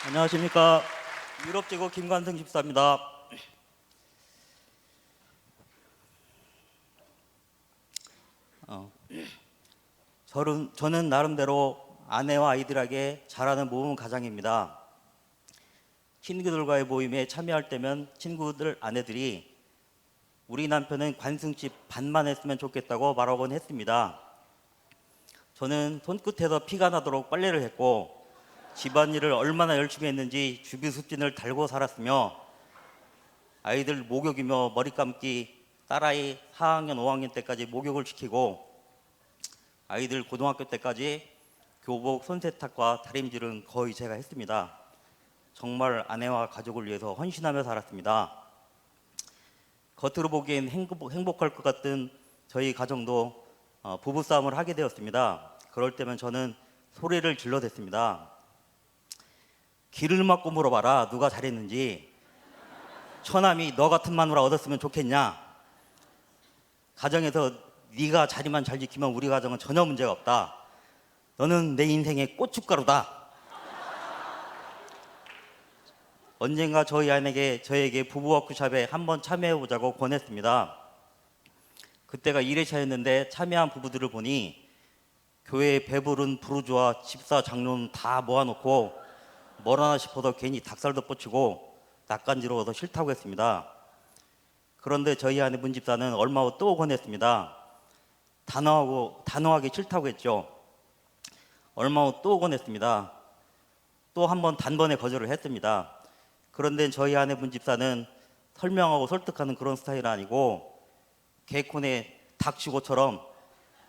안녕하십니까. 유럽제국 김관승 집사입니다. 저는 나름대로 아내와 아이들에게 잘하는 모범 가장입니다. 친구들과의 모임에 참여할 때면 친구들 아내들이 우리 남편은 관승집 반만 했으면 좋겠다고 말하곤 했습니다. 저는 손끝에서 피가 나도록 빨래를 했고 집안일을 얼마나 열심히 했는지 주비습진을 달고 살았으며 아이들 목욕이며 머리 감기 딸아이 4학년 5학년 때까지 목욕을 시키고 아이들 고등학교 때까지 교복 손세탁과 다림질은 거의 제가 했습니다. 정말 아내와 가족을 위해서 헌신하며 살았습니다. 겉으로 보기엔 행복할 것 같은 저희 가정도 부부싸움을 하게 되었습니다. 그럴 때면 저는 소리를 질러댔습니다. 길을 막고 물어봐라, 누가 잘했는지. 처남이 너 같은 마누라 얻었으면 좋겠냐. 가정에서 네가 자리만 잘 지키면 우리 가정은 전혀 문제가 없다. 너는 내 인생의 고춧가루다. 언젠가 저에게 부부 워크숍에 한번 참여해보자고 권했습니다. 그때가 1회차였는데 참여한 부부들을 보니 교회에 배부른 부르주아 집사 장로는 다 모아놓고 뭘 하나 싶어서 괜히 닭살도 뻗치고 낯간지러워서 싫다고 했습니다. 그런데 저희 아내 문 집사는 얼마 후 또 권했습니다. 단호하게 싫다고 했죠. 얼마 후 또 권했습니다. 또 한 번 단번에 거절을 했습니다. 그런데 저희 아내 문 집사는 설명하고 설득하는 그런 스타일은 아니고 개콘의 닥치고처럼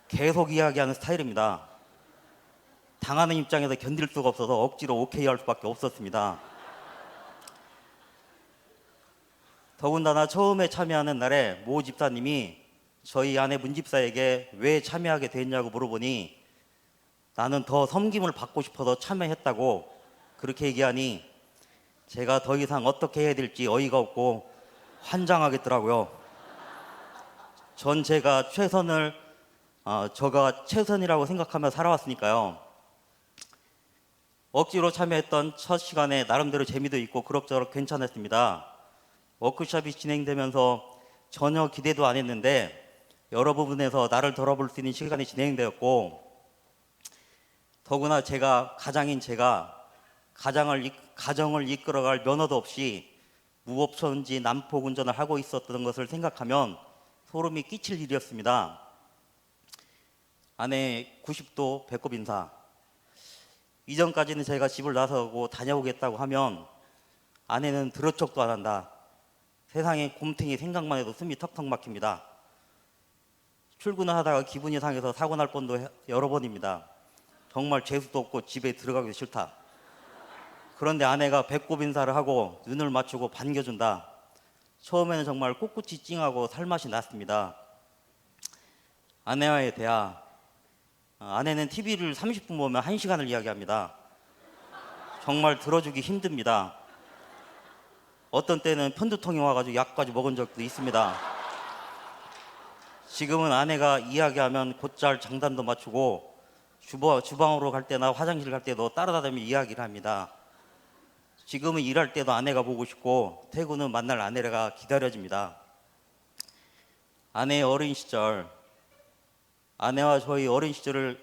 계속 이야기하는 스타일입니다. 당하는 입장에서 견딜 수가 없어서 억지로 오케이 할 수밖에 없었습니다. 더군다나 처음에 참여하는 날에 모 집사님이 저희 아내 문 집사에게 왜 참여하게 됐냐고 물어보니 나는 더 섬김을 받고 싶어서 참여했다고 그렇게 얘기하니 제가 더 이상 어떻게 해야 될지 어이가 없고 환장하겠더라고요. 전 제가 최선이라고 생각하며 살아왔으니까요. 억지로 참여했던 첫 시간에 나름대로 재미도 있고 그럭저럭 괜찮았습니다. 워크숍이 진행되면서 전혀 기대도 안 했는데 여러 부분에서 나를 돌아볼 수 있는 시간이 진행되었고 더구나 가장인 제가 가정을 이끌어갈 면허도 없이 무법천지 난폭 운전을 하고 있었던 것을 생각하면 소름이 끼칠 일이었습니다. 아내 90도 배꼽 인사. 이전까지는 제가 집을 나서고 다녀오겠다고 하면 아내는 들을 척도 안 한다. 세상에 곰탱이 생각만 해도 숨이 턱턱 막힙니다. 출근을 하다가 기분이 상해서 사고 날 뻔도 여러 번입니다. 정말 재수도 없고 집에 들어가기 싫다. 그런데 아내가 배꼽 인사를 하고 눈을 맞추고 반겨준다. 처음에는 정말 꿋꿋이 찡하고 살맛이 났습니다. 아내와의 대화. 아내는 TV를 30분 보면 1시간을 이야기합니다. 정말 들어주기 힘듭니다. 어떤 때는 편두통이 와가지고 약까지 먹은 적도 있습니다. 지금은 아내가 이야기하면 곧잘 장단도 맞추고 주방으로 갈 때나 화장실 갈 때도 따라다니며 이야기를 합니다. 지금은 일할 때도 아내가 보고 싶고 퇴근 후 만날 아내가 기다려집니다. 아내의 어린 시절, 아내와 저희 어린 시절을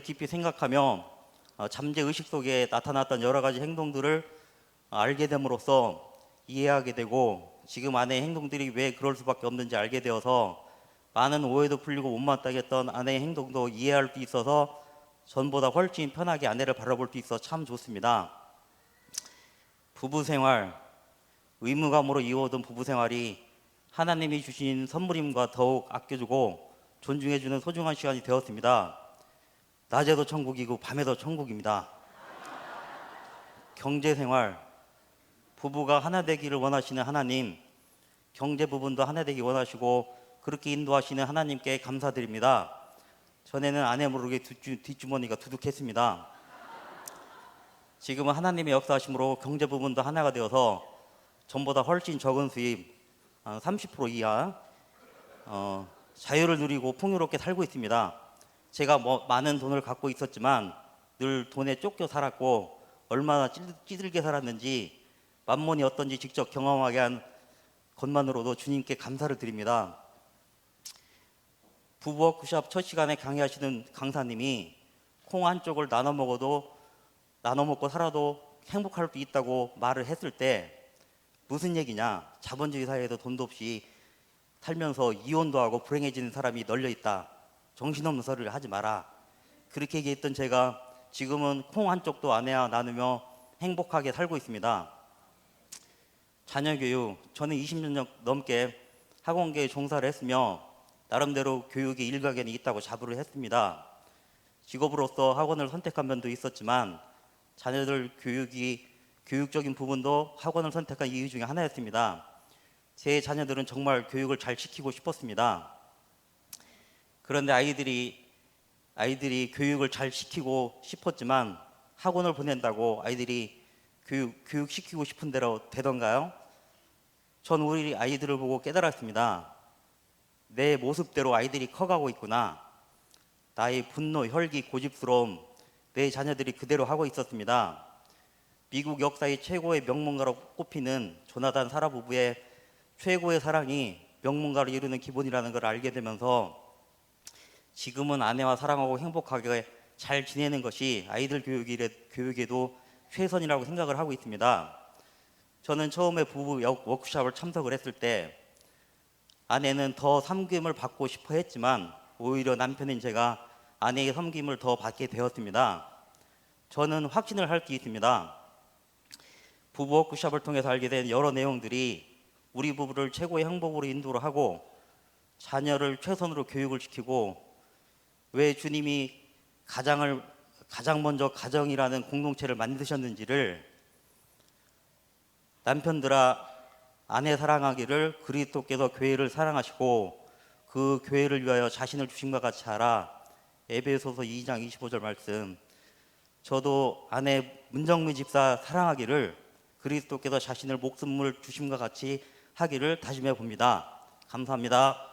깊이 생각하며 잠재의식 속에 나타났던 여러 가지 행동들을 알게 됨으로써 이해하게 되고 지금 아내의 행동들이 왜 그럴 수밖에 없는지 알게 되어서 많은 오해도 풀리고 못마땅 했던 아내의 행동도 이해할 수 있어서 전보다 훨씬 편하게 아내를 바라볼 수 있어 참 좋습니다. 부부생활, 의무감으로 이어오던 부부생활이 하나님이 주신 선물임과 더욱 아껴주고 존중해주는 소중한 시간이 되었습니다. 낮에도 천국이고 밤에도 천국입니다. 경제생활, 부부가 하나 되기를 원하시는 하나님, 경제 부분도 하나 되기 원하시고 그렇게 인도하시는 하나님께 감사드립니다. 전에는 아내 모르게 뒷주머니가 두둑했습니다. 지금은 하나님의 역사하심으로 경제 부분도 하나가 되어서 전보다 훨씬 적은 수입, 30% 이하 자유를 누리고 풍요롭게 살고 있습니다. 제가 많은 돈을 갖고 있었지만 늘 돈에 쫓겨 살았고 얼마나 찌들게 살았는지 만몬이 어떤지 직접 경험하게 한 것만으로도 주님께 감사를 드립니다. 부부 워크숍 첫 시간에 강의하시는 강사님이 콩 한 쪽을 나눠 먹고 살아도 행복할 수 있다고 말을 했을 때 무슨 얘기냐? 자본주의 사회에서 돈도 없이 살면서 이혼도 하고 불행해지는 사람이 널려 있다. 정신없는 소리를 하지 마라. 그렇게 얘기했던 제가 지금은 콩 한 쪽도 아내와 나누며 행복하게 살고 있습니다. 자녀 교육, 저는 20년 넘게 학원계에 종사를 했으며 나름대로 교육의 일각에는 있다고 자부를 했습니다. 직업으로서 학원을 선택한 면도 있었지만 자녀들 교육적인 부분도 학원을 선택한 이유 중에 하나였습니다. 제 자녀들은 정말 교육을 잘 시키고 싶었습니다. 그런데 아이들이 교육을 잘 시키고 싶었지만 학원을 보낸다고 아이들이 교육시키고 싶은 대로 되던가요? 전 우리 아이들을 보고 깨달았습니다. 내 모습대로 아이들이 커가고 있구나. 나의 분노, 혈기, 고집스러움, 내 자녀들이 그대로 하고 있었습니다. 미국 역사의 최고의 명문가로 꼽히는 조나단 사라 부부의 최고의 사랑이 명문가를 이루는 기본이라는 걸 알게 되면서 지금은 아내와 사랑하고 행복하게 잘 지내는 것이 아이들 교육에도 최선이라고 생각을 하고 있습니다. 저는 처음에 부부 워크숍을 참석을 했을 때 아내는 더 섬김을 받고 싶어 했지만 오히려 남편인 제가 아내의 섬김을 더 받게 되었습니다. 저는 확신을 할 수 있습니다. 부부 워크숍을 통해서 알게 된 여러 내용들이 우리 부부를 최고의 행복으로 인도를 하고 자녀를 최선으로 교육을 시키고 왜 주님이 가장 먼저 가정이라는 공동체를 만드셨는지를 남편들아 아내 사랑하기를 그리스도께서 교회를 사랑하시고 그 교회를 위하여 자신을 주심과 같이 하라. 에베소서 2장 25절 말씀. 저도 아내 문정미 집사 사랑하기를 그리스도께서 자신을 목숨을 주심과 같이 하기를 다짐해 봅니다. 감사합니다.